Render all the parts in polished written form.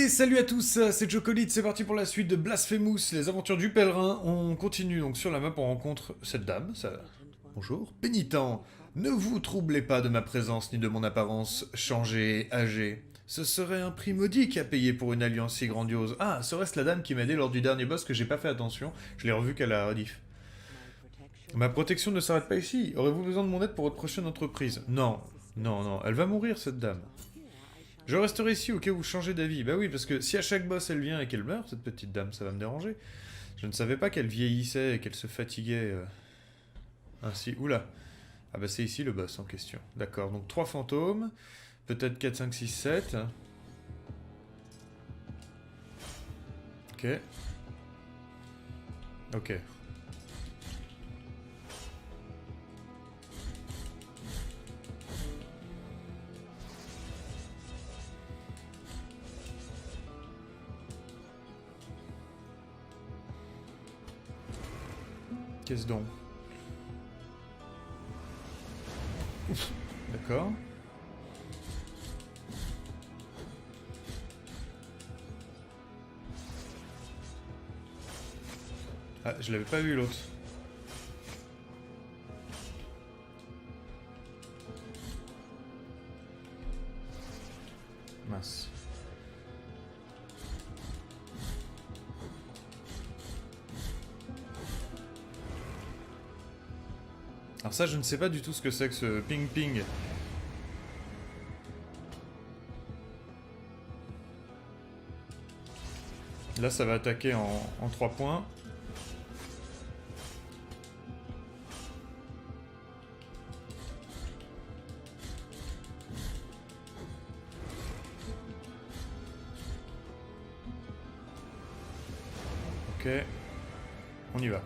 Et salut à tous, c'est Jocolite, c'est parti pour la suite de Blasphemous, les aventures du pèlerin. On continue donc sur la map, on rencontre cette dame, ça... Bonjour. Pénitent, ne vous troublez pas de ma présence ni de mon apparence changée, âgée. Ce serait un prix modique à payer pour une alliance si grandiose. Ah, serait-ce la dame qui m'a aidé lors du dernier boss que j'ai pas fait attention. Je l'ai revu qu'à la rediff. Ma protection ne s'arrête pas ici. Aurez-vous besoin de mon aide pour votre prochaine entreprise? Non, non, elle va mourir cette dame. Je resterai ici au cas où vous changez d'avis. Bah oui, parce que si à chaque boss elle vient et qu'elle meurt, cette petite dame, ça va me déranger. Je ne savais pas qu'elle vieillissait et qu'elle se fatiguait ainsi. Oula. Ah bah c'est ici le boss en question. D'accord, donc 3 fantômes. Peut-être 4, 5, 6, 7. Ok. Ok. Qu'est-ce donc? D'accord. Ah, je l'avais pas vu l'autre. Mince. Alors ça, je ne sais pas du tout ce que c'est que ce ping-ping. Là, ça va attaquer en 3 points. Ok. On y va.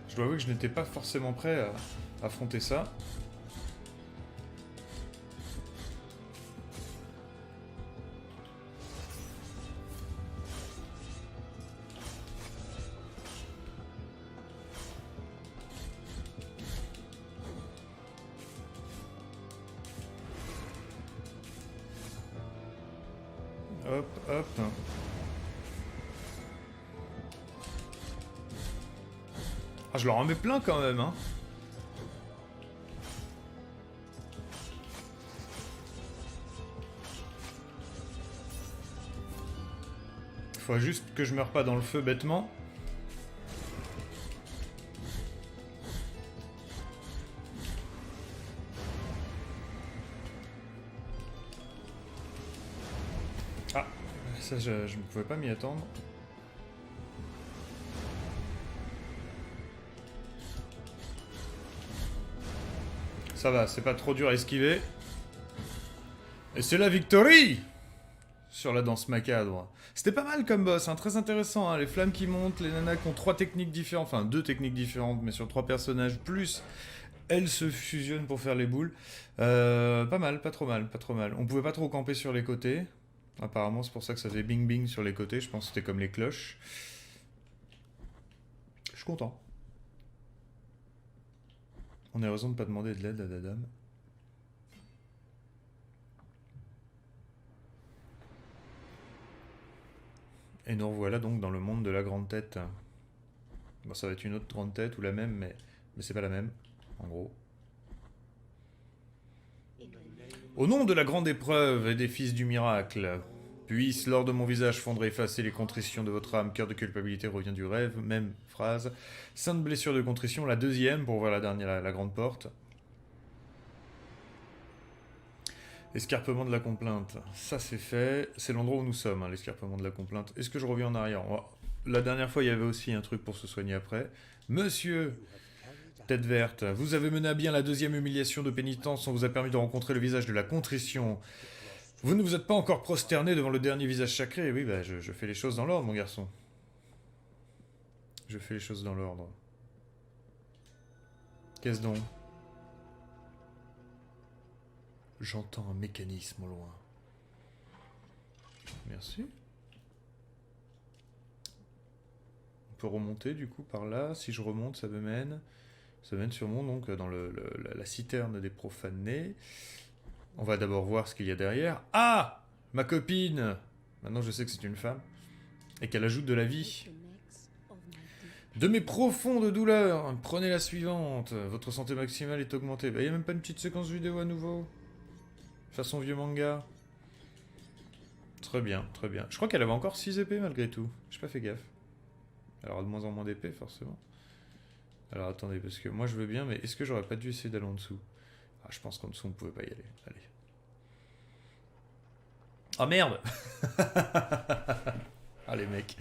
Je dois avouer que je n'étais pas forcément prêt à affronter ça. Hop, hop. Ah, je leur en mets plein quand même, hein. Faut juste que je meure pas dans le feu bêtement. Ah, ça je ne pouvais pas m'y attendre. Ça va, c'est pas trop dur à esquiver. Et c'est la victory sur la danse macabre. C'était pas mal comme boss, hein, très intéressant, hein, les flammes qui montent, les nanas qui ont 3 techniques différentes, enfin 2 techniques différentes, mais sur 3 personnages, plus elles se fusionnent pour faire les boules. Pas mal, pas trop mal, pas trop mal. On pouvait pas trop camper sur les côtés. Apparemment, c'est pour ça que ça faisait bing bing sur les côtés, je pense que c'était comme les cloches. Je suis content. On a raison de pas demander de l'aide à la dame. Et nous revoilà donc dans le monde de la grande tête. Bon, ça va être une autre grande tête ou la même, mais c'est pas la même, en gros. Au nom de la grande épreuve et des fils du miracle, puisse l'or de mon visage fondre et effacer les contritions de votre âme, cœur de culpabilité revient du rêve, même phrase. Sainte blessure de contrition, la deuxième pour ouvrir la dernière, la grande porte. Escarpement de la complainte, ça c'est fait. C'est l'endroit où nous sommes, hein, l'escarpement de la complainte. Est-ce que je reviens en arrière? La dernière fois, il y avait aussi un truc pour se soigner après. Monsieur, tête verte, vous avez mené à bien la deuxième humiliation de pénitence, on vous a permis de rencontrer le visage de la contrition. Vous ne vous êtes pas encore prosterné devant le dernier visage sacré. Oui, bah je fais les choses dans l'ordre, mon garçon. Je fais les choses dans l'ordre. Qu'est-ce donc? J'entends un mécanisme au loin. Merci. On peut remonter du coup par là. Si je remonte, ça me mène. Ça me mène sûrement donc dans la citerne des profanés. On va d'abord voir ce qu'il y a derrière. Ah! Ma copine! Maintenant je sais que c'est une femme. Et qu'elle ajoute de la vie. De mes profondes douleurs, prenez la suivante. Votre santé maximale est augmentée. Bah, y a même pas une petite séquence vidéo à nouveau. Façon vieux manga. Très bien, très bien. Je crois qu'elle avait encore 6 épées malgré tout. J'ai pas fait gaffe. Elle aura de moins en moins d'épées, forcément. Alors attendez, parce que moi je veux bien, mais est-ce que j'aurais pas dû essayer d'aller en dessous? Ah, je pense qu'en dessous on pouvait pas y aller. Allez. Ah merde! Ah les mecs.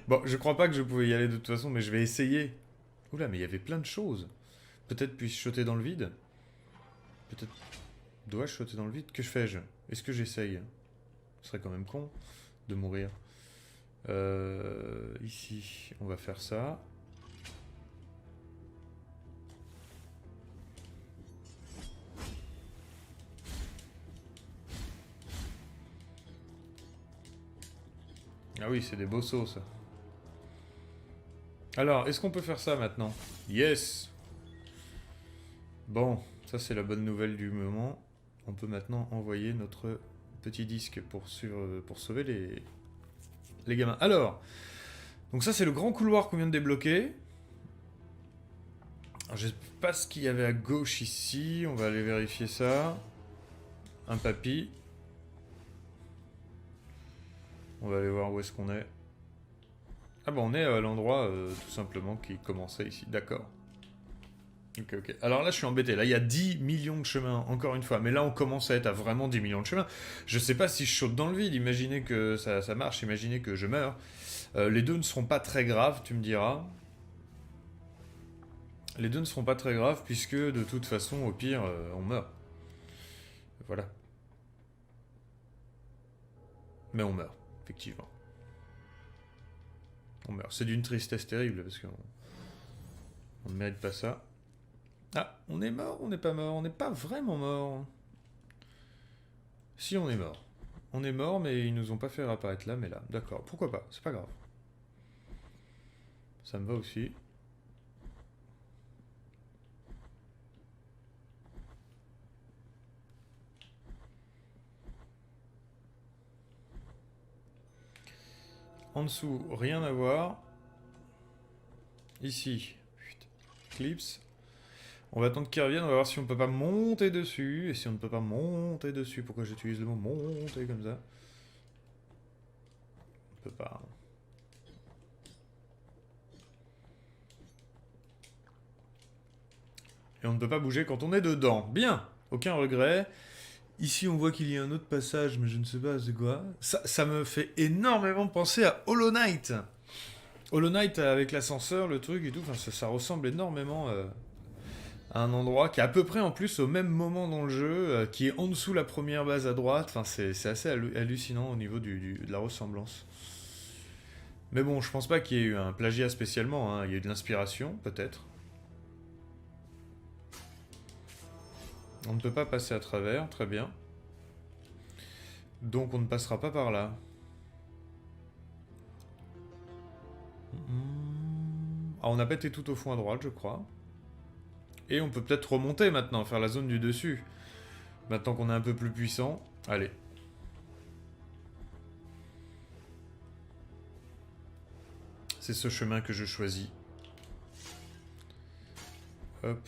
Bon, je crois pas que je pouvais y aller de toute façon, mais je vais essayer. Oula, mais il y avait plein de choses. Peut-être puis-je sauter dans le vide? Peut-être... Dois-je sauter dans le vide? Que fais-je? Est-ce que j'essaye? Ce serait quand même con de mourir. Ici, on va faire ça. Ah oui, c'est des beaux sauts, ça. Alors, est-ce qu'on peut faire ça maintenant? Yes! Bon, ça c'est la bonne nouvelle du moment. On peut maintenant envoyer notre petit disque pour sauver les gamins. Alors, donc ça c'est le grand couloir qu'on vient de débloquer. Alors, je sais pas ce qu'il y avait à gauche ici. On va aller vérifier ça. Un papy. On va aller voir où est-ce qu'on est. Ah bon, on est à l'endroit tout simplement qui commençait ici. D'accord. Ok, ok. Alors là, je suis embêté. Là, il y a 10 millions de chemins, encore une fois. Mais là, on commence à être à vraiment 10 millions de chemins. Je sais pas si je saute dans le vide. Imaginez que ça marche. Imaginez que je meurs. Les deux ne seront pas très graves, tu me diras. Les deux ne seront pas très graves, puisque de toute façon, au pire, on meurt. Voilà. Mais on meurt, effectivement. On meurt. C'est d'une tristesse terrible, parce qu'on ne mérite pas ça. Ah, on est mort, on n'est pas mort, on n'est pas vraiment mort. Si, on est mort. On est mort, mais ils nous ont pas fait réapparaître là, mais là. D'accord, pourquoi pas, c'est pas grave. Ça me va aussi. En dessous, rien à voir. Ici, clips. On va attendre qu'ils reviennent, on va voir si on peut pas monter dessus. Et si on ne peut pas monter dessus, pourquoi j'utilise le mot monter comme ça? On peut pas. Et on ne peut pas bouger quand on est dedans. Bien, aucun regret. Ici, on voit qu'il y a un autre passage, mais je ne sais pas c'est quoi. Ça me fait énormément penser à Hollow Knight. Hollow Knight avec l'ascenseur, le truc et tout, enfin, ça ressemble énormément à un endroit qui est à peu près en plus au même moment dans le jeu, qui est en dessous la première base à droite. Enfin, c'est assez hallucinant au niveau de la ressemblance. Mais bon, je pense pas qu'il y ait eu un plagiat spécialement, hein. Il y a eu de l'inspiration, peut-être. On ne peut pas passer à travers, très bien. Donc on ne passera pas par là. Ah, on n'a pas été tout au fond à droite, je crois. Et on peut peut-être remonter maintenant, faire la zone du dessus. Maintenant qu'on est un peu plus puissant. Allez. C'est ce chemin que je choisis. Hop.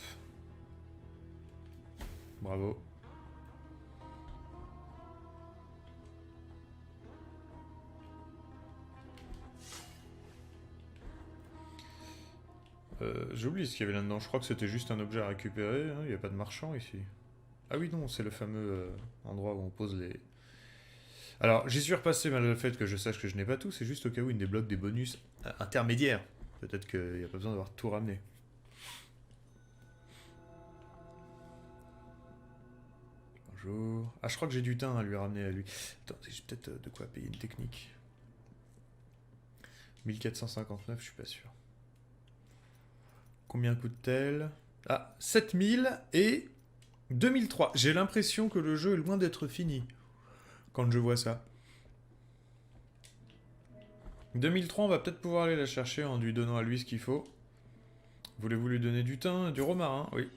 Bravo. J'ai oublié ce qu'il y avait là-dedans. Je crois que c'était juste un objet à récupérer. Hein. Il n'y a pas de marchand ici. Ah oui, non, c'est le fameux endroit où on pose les... Alors, j'y suis repassé malgré le fait que je sache que je n'ai pas tout. C'est juste au cas où il débloque des bonus intermédiaires. Peut-être qu'il n'y a pas besoin d'avoir tout ramené. Bonjour. Ah, je crois que j'ai du thym à lui ramener à lui. Attends, j'ai peut-être de quoi payer une technique. 1459, je suis pas sûr. Combien coûte-t-elle? Ah, 7000 et 2003. J'ai l'impression que le jeu est loin d'être fini quand je vois ça. 2003, on va peut-être pouvoir aller la chercher en lui donnant à lui ce qu'il faut. Voulez-vous lui donner du thym, du romarin? Oui.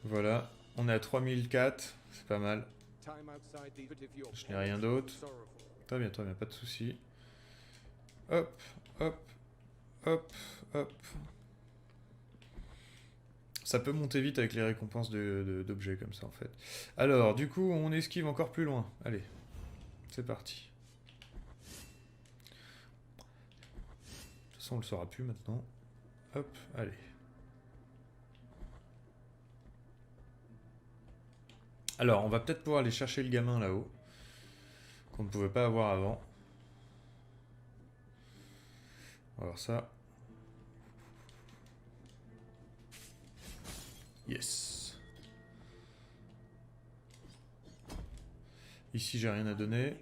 Voilà, on est à 3004, c'est pas mal. Je n'ai rien d'autre. Très bien, pas de soucis. Hop, hop, hop, hop. Ça peut monter vite avec les récompenses d'objets comme ça en fait. Alors, du coup, on esquive encore plus loin. Allez, c'est parti. De toute façon, on le saura plus maintenant. Hop, allez. Alors, on va peut-être pouvoir aller chercher le gamin là-haut, qu'on ne pouvait pas avoir avant. On va voir ça. Yes. Ici, j'ai rien à donner.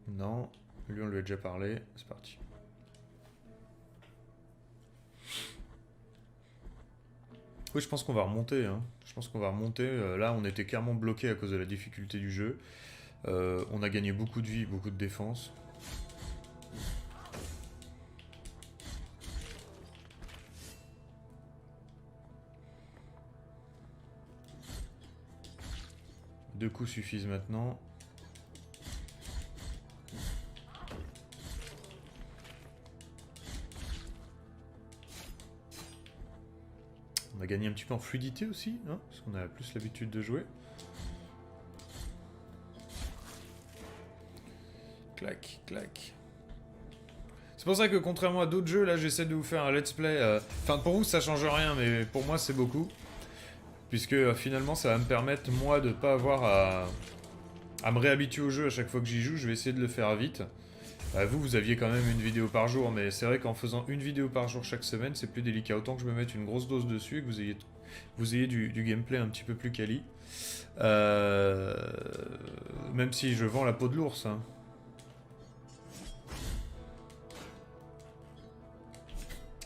Non. Lui, on lui a déjà parlé. C'est parti. Oui, je pense qu'on va remonter. Hein. Je pense qu'on va remonter. Là, on était clairement bloqué à cause de la difficulté du jeu. On a gagné beaucoup de vie, beaucoup de défense. Deux coups suffisent maintenant. On a gagné un petit peu en fluidité aussi, hein, parce qu'on a plus l'habitude de jouer. Clac, clac. C'est pour ça que contrairement à d'autres jeux, là j'essaie de vous faire un let's play. Enfin pour vous ça change rien, mais pour moi c'est beaucoup. Puisque finalement ça va me permettre moi de pas avoir à me réhabituer au jeu à chaque fois que j'y joue. Je vais essayer de le faire vite. Vous aviez quand même une vidéo par jour, mais c'est vrai qu'en faisant une vidéo par jour chaque semaine, c'est plus délicat. Autant que je me mette une grosse dose dessus et que vous ayez du gameplay un petit peu plus quali. Même si je vends la peau de l'ours. Hein.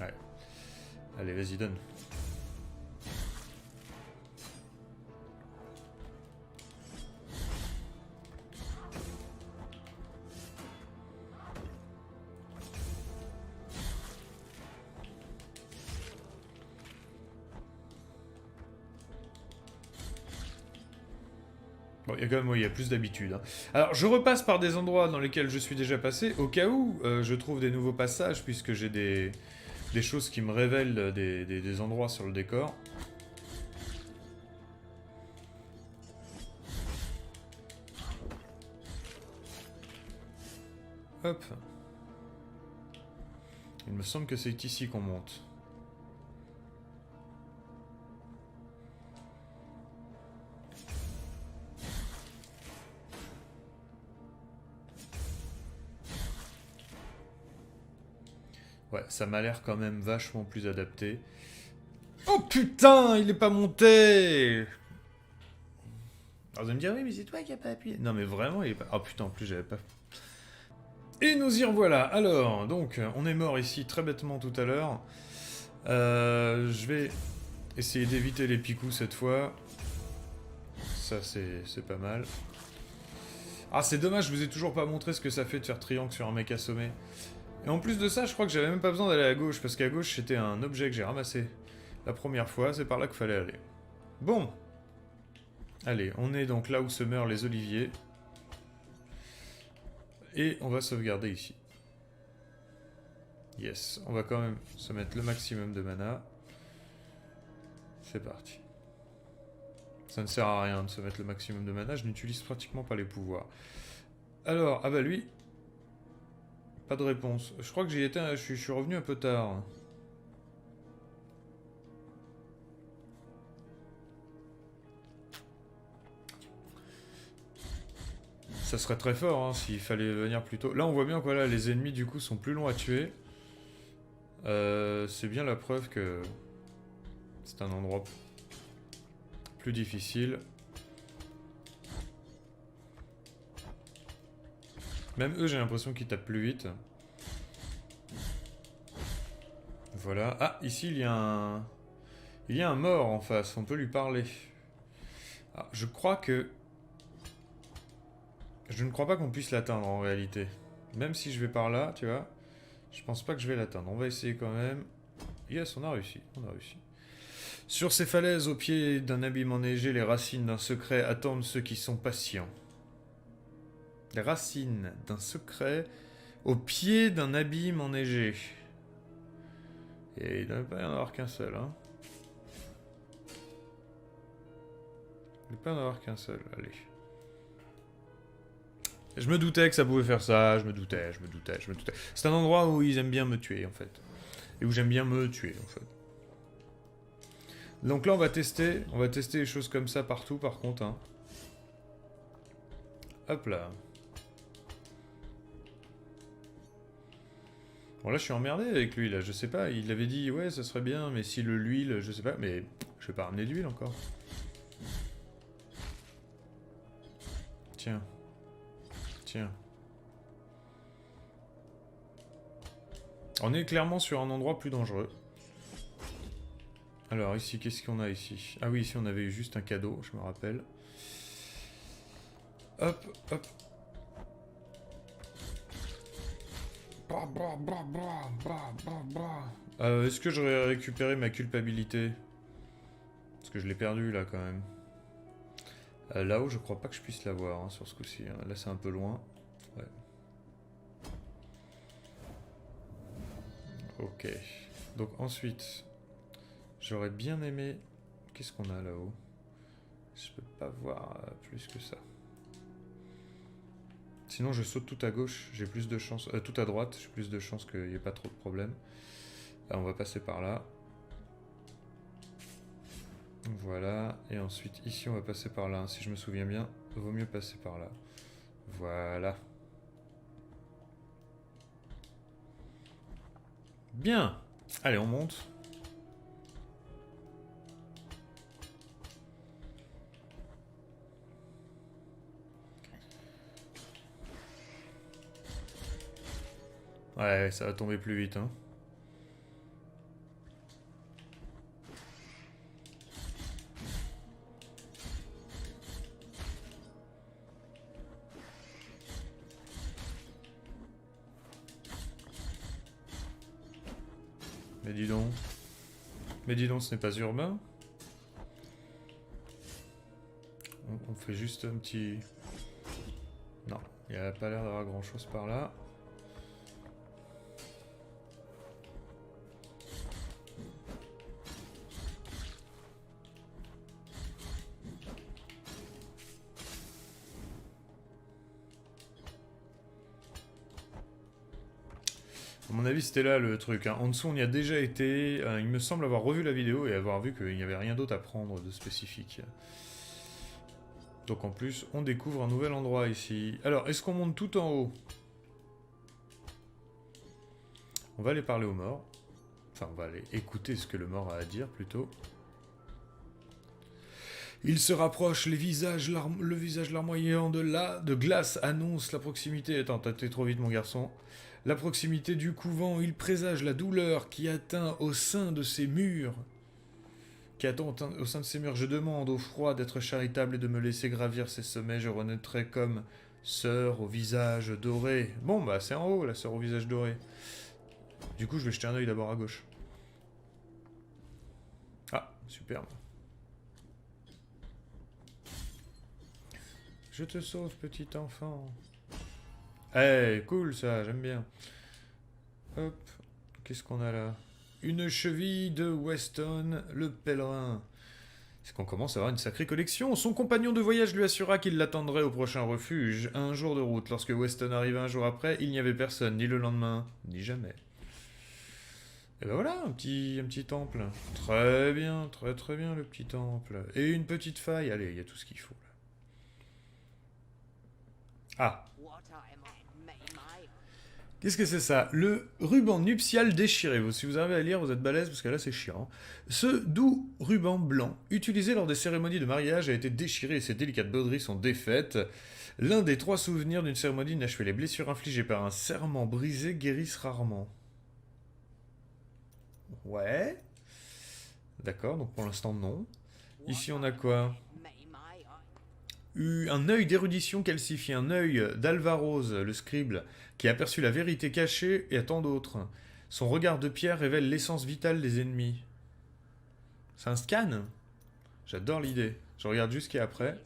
Ouais. Allez, vas-y, donne. Bon, il y a quand même il y a plus d'habitude. Hein. Alors, je repasse par des endroits dans lesquels je suis déjà passé, au cas où je trouve des nouveaux passages, puisque j'ai des choses qui me révèlent des endroits sur le décor. Hop. Il me semble que c'est ici qu'on monte. Ouais, ça m'a l'air quand même vachement plus adapté. Oh putain, il est pas monté! Alors vous allez me dire, oui, mais c'est toi qui as pas appuyé. Non, mais vraiment, il est pas... Oh putain, en plus, j'avais pas... Et nous y revoilà. Alors, donc, on est mort ici très bêtement tout à l'heure. Je vais essayer d'éviter les picous cette fois. Ça, c'est pas mal. Ah, c'est dommage, je vous ai toujours pas montré ce que ça fait de faire triangle sur un mec assommé. Et en plus de ça, je crois que j'avais même pas besoin d'aller à gauche, parce qu'à gauche, c'était un objet que j'ai ramassé la première fois, c'est par là qu'il fallait aller. Bon. Allez, on est donc là où se meurent les oliviers. Et on va sauvegarder ici. Yes, on va quand même se mettre le maximum de mana. C'est parti. Ça ne sert à rien de se mettre le maximum de mana, je n'utilise pratiquement pas les pouvoirs. Alors, ah bah lui... Pas de réponse. Je crois que j'y étais, je suis revenu un peu tard. Ça serait très fort hein, s'il fallait venir plus tôt. Là on voit bien que voilà, les ennemis du coup sont plus longs à tuer. C'est bien la preuve que c'est un endroit plus difficile. Même eux j'ai l'impression qu'ils tapent plus vite. Voilà. Ah, ici il y a un... Il y a un mort en face, on peut lui parler. Ah, je crois que... Je ne crois pas qu'on puisse l'atteindre en réalité. Même si je vais par là, tu vois. Je pense pas que je vais l'atteindre. On va essayer quand même. Yes, on a réussi. On a réussi. Sur ces falaises, au pied d'un abîme enneigé, les racines d'un secret attendent ceux qui sont patients. Les racines d'un secret au pied d'un abîme enneigé. Et il ne doit pas y en avoir qu'un seul, hein. Il ne doit pas y en avoir qu'un seul, allez. Je me doutais que ça pouvait faire ça, je me doutais. C'est un endroit où ils aiment bien me tuer, en fait. Et où j'aime bien me tuer, en fait. Donc là, on va tester les choses comme ça partout, par contre, hein. Hop là. Bon, là, je suis emmerdé avec lui, là, je sais pas. Il avait dit, ouais, ça serait bien, mais si l'huile, je sais pas. Mais je vais pas ramener d'huile encore. Tiens. Tiens. On est clairement sur un endroit plus dangereux. Alors, ici, qu'est-ce qu'on a ici? Ah oui, ici, on avait eu juste un cadeau, je me rappelle. Hop, hop. Est-ce que j'aurais récupéré ma culpabilité? Parce que je l'ai perdu là quand même. Là-haut, je crois pas que je puisse l'avoir hein, sur ce coup-ci. Hein. Là, c'est un peu loin. Ouais. Ok. Donc ensuite, j'aurais bien aimé... Qu'est-ce qu'on a là-haut? Je peux pas voir plus que ça. Sinon, je saute tout à gauche, j'ai plus de chance... tout à droite, j'ai plus de chances qu'il n'y ait pas trop de problèmes. Là, on va passer par là. Voilà. Et ensuite, ici, on va passer par là. Si je me souviens bien, il vaut mieux passer par là. Voilà. Bien. Allez, on monte. Ouais, ça va tomber plus vite, hein. Mais dis donc. Mais dis donc, ce n'est pas urbain. On fait juste un petit... Non, il n'y a pas l'air d'avoir grand chose par là. À mon avis, c'était là le truc. Hein. En dessous, on y a déjà été. Il me semble avoir revu la vidéo et avoir vu qu'il n'y avait rien d'autre à prendre de spécifique. Donc en plus, on découvre un nouvel endroit ici. Alors, est-ce qu'on monte tout en haut? On va aller parler au mort. Enfin, on va aller écouter ce que le mort a à dire, plutôt. Il se rapproche, le visage larmoyant de glace annonce la proximité... Attends, t'as été trop vite, mon garçon. La proximité du couvent, il présage la douleur qui atteint au sein de ses murs. Je demande au froid d'être charitable et de me laisser gravir ses sommets. Je renaîtrai comme sœur au visage doré. Bon, bah, c'est en haut, la sœur au visage doré. Du coup, je vais jeter un œil d'abord à gauche. Ah, superbe. Je te sauve, petit enfant. Eh, hey, cool ça, j'aime bien. Hop, qu'est-ce qu'on a là? Une cheville de Weston, le pèlerin. C'est qu'on commence à avoir une sacrée collection. Son compagnon de voyage lui assura qu'il l'attendrait au prochain refuge, un jour de route. Lorsque Weston arriva un jour après, il n'y avait personne, ni le lendemain, ni jamais. Et ben voilà, un petit temple. Très bien, très bien le petit temple. Et une petite faille, allez, il y a tout ce qu'il faut là. Ah. Qu'est-ce que c'est ça? Le ruban nuptial déchiré. Si vous arrivez à lire, vous êtes balèze parce que là c'est chiant. Ce doux ruban blanc, utilisé lors des cérémonies de mariage, a été déchiré et ses délicates broderies sont défaites. L'un des 3 souvenirs d'une cérémonie inachevée. Les blessures infligées par un serment brisé guérissent rarement. Ouais. D'accord, donc pour l'instant non. Ici on a quoi? eut un œil d'érudition calcifié, un œil d'Alvaroz, le scribe, qui aperçut la vérité cachée et à tant d'autres. Son regard de pierre révèle l'essence vitale des ennemis. C'est un scan? J'adore l'idée. Je regarde juste ce qu'il y a après.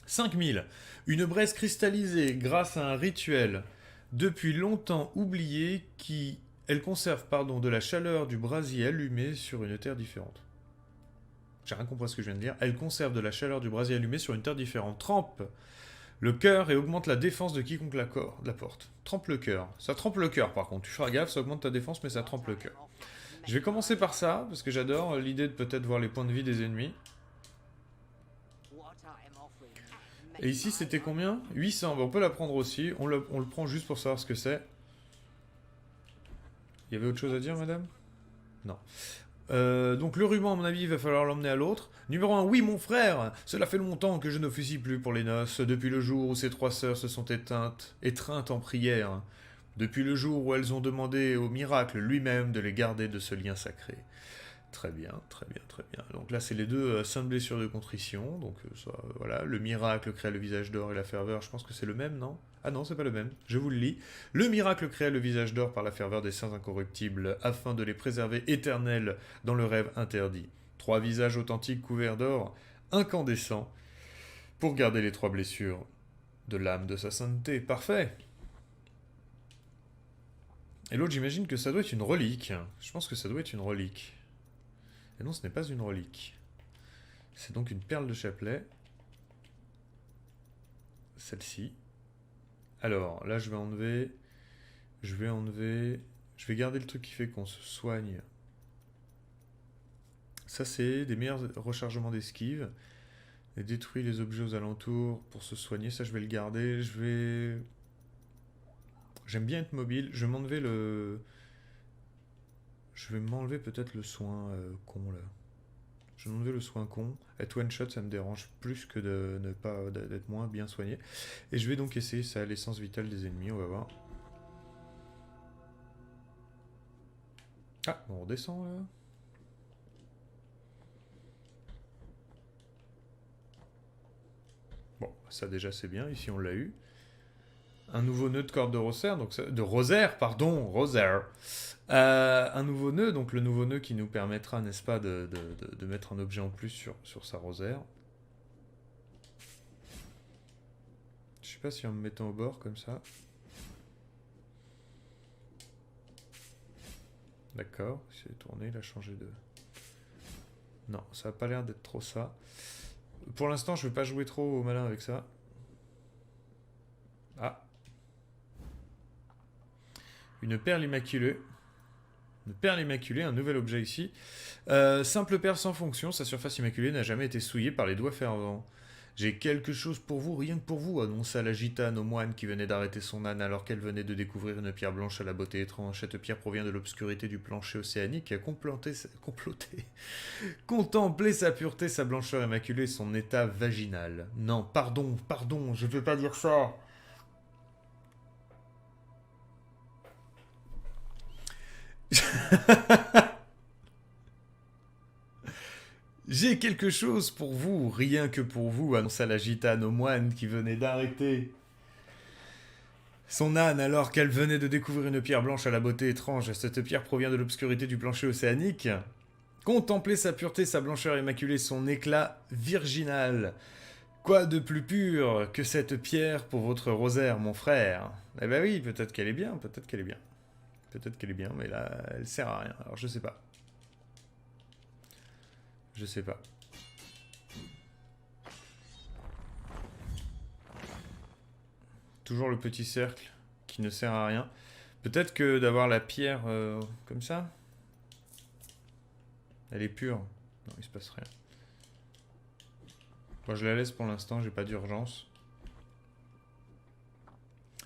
5000. Une braise cristallisée grâce à un rituel depuis longtemps oublié qui... Elle conserve, de la chaleur du brasier allumé sur une terre différente. J'ai rien compris à ce que je viens de dire. Elle conserve de la chaleur du brasier allumé sur une terre différente. Trempe le cœur et augmente la défense de quiconque la porte. Trempe le cœur. Ça trempe le cœur par contre. Tu feras gaffe, ça augmente ta défense, mais ça trempe le cœur. Je vais commencer par ça, parce que j'adore l'idée de peut-être voir les points de vie des ennemis. Et ici, c'était combien? 800. Bon, on peut la prendre aussi. On le prend juste pour savoir ce que c'est. Il y avait autre chose à dire, madame? Non. Donc le ruban, à mon avis, il va falloir l'emmener à l'autre. Numéro 1, oui, mon frère. Cela fait longtemps que je n'officie plus pour les noces, depuis le jour où ces 3 sœurs se sont étreintes en prière. Depuis le jour où elles ont demandé au miracle lui-même de les garder de ce lien sacré. Très bien, très bien, très bien. Donc là, c'est les deux saintes blessures de contrition. Donc ça, voilà, le miracle créa le visage d'or et la ferveur. Je pense que c'est le même, non? Ah non, c'est pas le même. Je vous le lis. Le miracle créa le visage d'or par la ferveur des saints incorruptibles, afin de les préserver éternels dans le rêve interdit. 3 visages authentiques couverts d'or, incandescents, pour garder les 3 blessures de l'âme de sa sainteté. Parfait. Et l'autre, j'imagine que ça doit être une relique. Je pense que ça doit être une relique. Et non, ce n'est pas une relique. C'est donc une perle de chapelet. Celle-ci. Alors, là, je vais enlever... Je vais garder le truc qui fait qu'on se soigne. Ça, c'est des meilleurs rechargements d'esquive. Et détruit les objets aux alentours pour se soigner. Ça, je vais le garder. J'aime bien être mobile. Je vais m'enlever le... Je vais m'enlever peut-être le soin con, là. Je vais m'enlever le soin con. Être one-shot, ça me dérange plus que de ne pas d'être moins bien soigné. Et je vais donc essayer ça, l'essence vitale des ennemis, on va voir. Ah, on redescend, là. Bon, ça déjà c'est bien, ici on l'a eu. Un nouveau nœud de corde de rosaire, donc rosaire. Un nouveau nœud, donc le nouveau nœud qui nous permettra, n'est-ce pas, de mettre un objet en plus sur sa rosaire. Je sais pas si en me mettant au bord comme ça. D'accord, il s'est tourné, il a changé de... Non, ça n'a pas l'air d'être trop ça. Pour l'instant, je vais pas jouer trop au malin avec ça. Ah. Une perle immaculée. Une perle immaculée, un nouvel objet ici. Simple perle sans fonction, sa surface immaculée n'a jamais été souillée par les doigts fervents. J'ai quelque chose pour vous, rien que pour vous, annonça la gitane au moine qui venait d'arrêter son âne alors qu'elle venait de découvrir une pierre blanche à la beauté étrange. Cette pierre provient de l'obscurité du plancher océanique qui a contemplé sa pureté, sa blancheur immaculée, son état vaginal. Non, pardon, je peux pas dire ça. J'ai quelque chose pour vous, rien que pour vous, annonça la gitane au moine qui venait d'arrêter son âne alors qu'elle venait de découvrir une pierre blanche à la beauté étrange. Cette pierre provient de l'obscurité du plancher océanique. Contemplez sa pureté, sa blancheur immaculée, son éclat virginal. Quoi de plus pur que cette pierre pour votre rosaire, mon frère? Eh ben oui, peut-être qu'elle est bien, peut-être qu'elle est bien. Peut-être qu'elle est bien, mais là, elle sert à rien. Alors, je sais pas. Je sais pas. Toujours le petit cercle qui ne sert à rien. Peut-être que d'avoir la pierre comme ça. Elle est pure. Non, il se passe rien. Moi, je la laisse pour l'instant, j'ai pas d'urgence.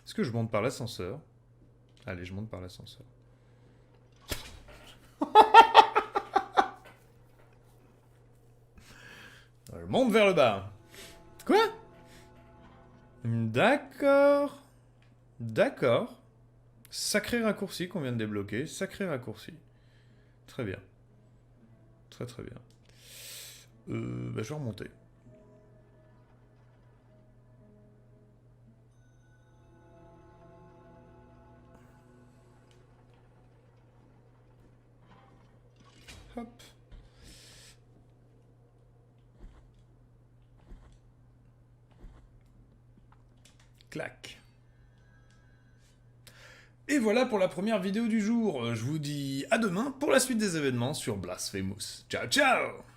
Est-ce que je monte par l'ascenseur? Allez, je monte par l'ascenseur. Je monte vers le bas. Quoi? D'accord. D'accord. Sacré raccourci qu'on vient de débloquer. Sacré raccourci. Très bien. Très très bien. je vais remonter. Hop. Clac. Et voilà pour la première vidéo du jour. Je vous dis à demain pour la suite des événements sur Blasphemous. Ciao ciao!